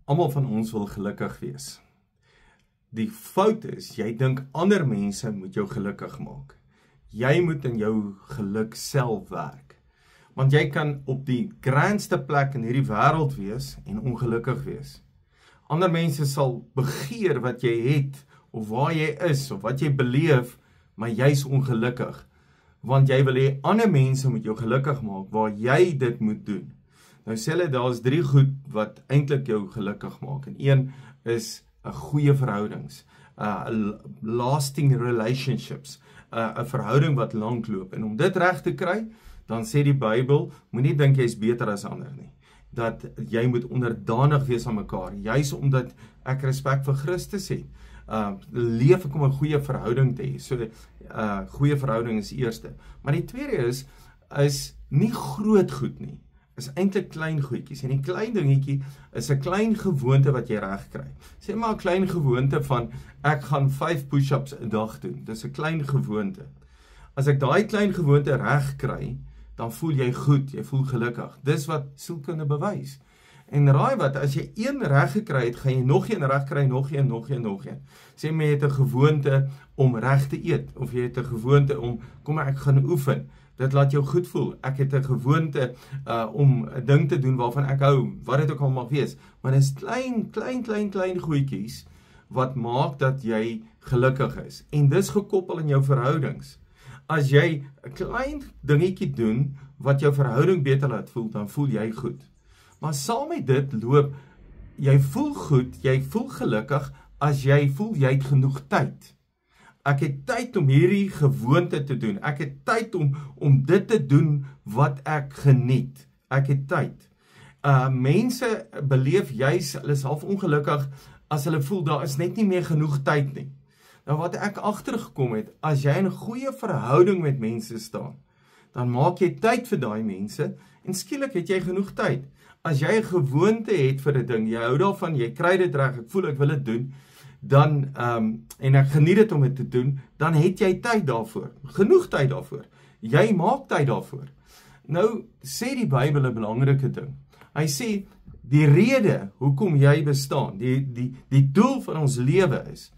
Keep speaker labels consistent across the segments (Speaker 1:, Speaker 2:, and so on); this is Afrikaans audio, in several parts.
Speaker 1: Almal van ons wil gelukkig wees. Die fout is, jy dink ander mense moet jou gelukkig maak. Jy moet in jou geluk self werk. Want jy kan op die grandste plek in hierdie wêreld wees en ongelukkig wees. Ander mense sal begeer wat jy het, of waar jy is, of wat jy beleef, maar jy is ongelukkig. Want jy wil hê ander mense moet jou gelukkig maak, waar jy dit moet doen. Nou sê hulle, daar is 3 goed wat eintlik jou gelukkig maak. En een is 'n goeie verhoudings, lasting relationships, 'n verhouding wat lank loop. En om dit reg te kry, dan sê die Bybel, moenie dink jy is beter as ander nie. Dat jy moet onderdanig wees aan mekaar, juis omdat ek respek vir Christus het. Leef ek om 'n goeie verhouding te hê. So, goeie verhouding is eerste. Maar die tweede is nie groot goed nie. Is eintlik klein goedjies. En die klein dingetjie is 'n klein gewoonte wat jy reg kry. Sê maar 'n klein gewoonte van, ek gaan 5 push-ups 'n dag doen. Dis 'n klein gewoonte. As ek daai klein gewoonte reg kry, dan voel jy goed, jy voel gelukkig. Dis wat sielkunde bewys. En raai wat, as jy een reg gekry het, gaan jy nog een reg kry, nog een. Sê maar jy het 'n gewoonte om reg te eet, of jy het 'n gewoonte om, kom maar ek gaan oefen. Dit laat jou goed voel. Ek het 'n gewoonte om 'n ding te doen waarvan ek hou, wat dit ook al mag wees. Maar dit is klein goedjies wat maak dat jy gelukkig is. En dis gekoppel in jou verhoudings. As jy 'n klein dingetjie doen wat jou verhouding beter laat voel, dan voel jy goed. Maar saam met dit loop, jy voel goed, jy voel gelukkig as jy voel jy het genoeg tyd. Ek het tyd om hierdie gewoonte te doen. Ek het tyd om dit te doen wat ek geniet. Ek het tyd. Mense beleef juis, hulle is half ongelukkig as hulle voel daar is net nie meer genoeg tyd nie. Nou wat ek agtergekom het, as jy in 'n goeie verhouding met mense staan, dan maak jy tyd vir daai mense en skielik het jy genoeg tyd. As jy 'n gewoonte het vir 'n ding, jy hou daarvan, jy kry dit reg, ek voel ek wil dit doen, dan en ek geniet dit om dit te doen, dan het jy tyd daarvoor, genoeg tyd daarvoor. Jy maak tyd daarvoor. Nou sê die Bybel 'n belangrike ding. Hy sê die rede hoekom jy bestaan, die doel van ons lewe is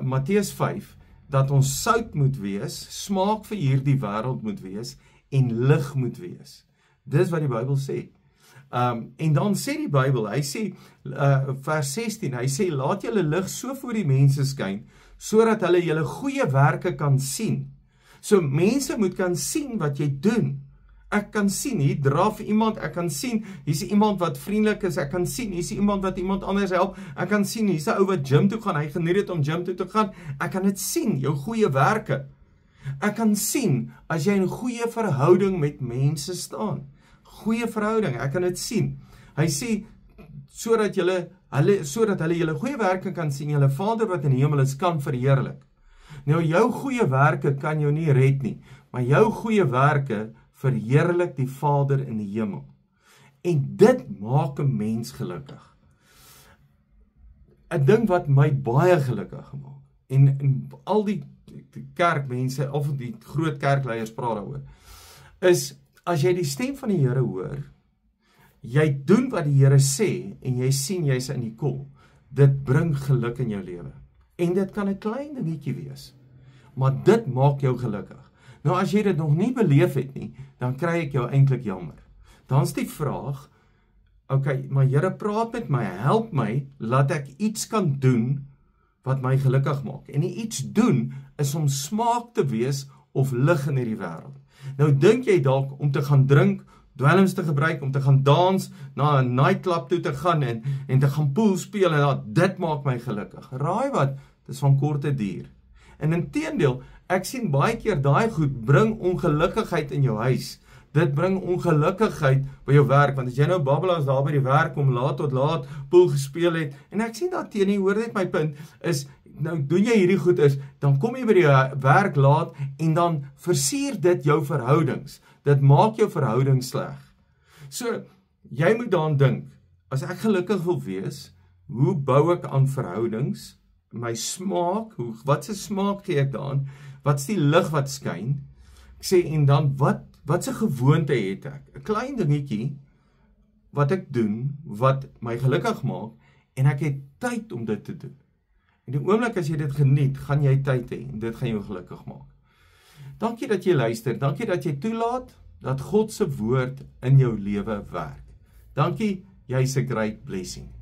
Speaker 1: Matteus 5 dat ons sout moet wees, smaak vir hierdie wêreld moet wees en lig moet wees. Dis wat die Bybel sê. En dan sê die Bybel, hy sê, vers 16, hy sê, laat julle lig so voor die mense skyn, sodat hulle julle goeie werke kan sien. So mense moet kan sien wat jy doen. Ek kan sien, hier draf iemand, ek kan sien, hier's iemand wat vriendelik is, ek kan sien, hier's iemand wat iemand anders help, ek kan sien, hier's 'n ou wat gym toe gaan, hy geniet dit om gym toe te gaan, ek kan dit sien, jou goeie werke. Ek kan sien, as jy in 'n goeie verhouding met mense staan. Goeie verhouding, ek kan dit sien. Hy sê, sodat hulle julle goeie werke kan sien, julle Vader wat in die hemel is, kan verheerlik. Nou, jou goeie werke kan jou nie red nie, maar jou goeie werke verheerlik die Vader in die hemel. En dit maak 'n mens gelukkig. 'n Ding wat my baie gelukkig gemaak, en al die kerkmense, of die groot kerkleiers praat daaroor, is, as jy die stem van die Here hoor, jy doen wat die Here sê, en jy sien jy's in die kol, dit bring geluk in jou lewe. En dit kan 'n klein dingetjie wees, maar dit maak jou gelukkig. Nou as jy dit nog nie beleef het nie, dan kry ek jou eintlik jammer. Dan is die vraag, okay, maar Here praat met my, help my, laat ek iets kan doen, wat my gelukkig maak. En die iets doen, is om smaak te wees, of lig in hierdie wêreld. Nou dink jy dalk om te gaan drink, dwelms te gebruik, om te gaan dans, na 'n nightclub toe te gaan, en te gaan pool speel, en dit maak my gelukkig. Raai wat, dit is van korte duur. En inteendeel, ek sien baie keer daai goed bring ongelukkigheid in jou huis. Dit bring ongelukkigheid by jou werk, want as jy nou babbelaars daar by die werk om laat tot laat pool gespeel het, en ek sien dat teen nie, hoor net my punt, is, nou doen jy hierdie goed is, dan kom jy by die werk laat, en dan versier dit jou verhoudings. Dit maak jou verhouding sleg. So, jy moet daaraan dink, as ek gelukkig wil wees, hoe bou ek aan verhoudings? My smaak, wat se smaak gee ek daaraan? Wat is die lig wat skyn? Ek sê, en dan, wat se gewoonte het ek? 'n Klein dingetjie, wat ek doen, wat my gelukkig maak, en ek het tyd om dit te doen. En die oomblik as jy dit geniet, gaan jy tyd hê, en dit gaan jou gelukkig maak. Dankie dat jy luister, dankie dat jy toelaat, dat God se woord in jou lewe werk. Dankie, jy's 'n great blessing.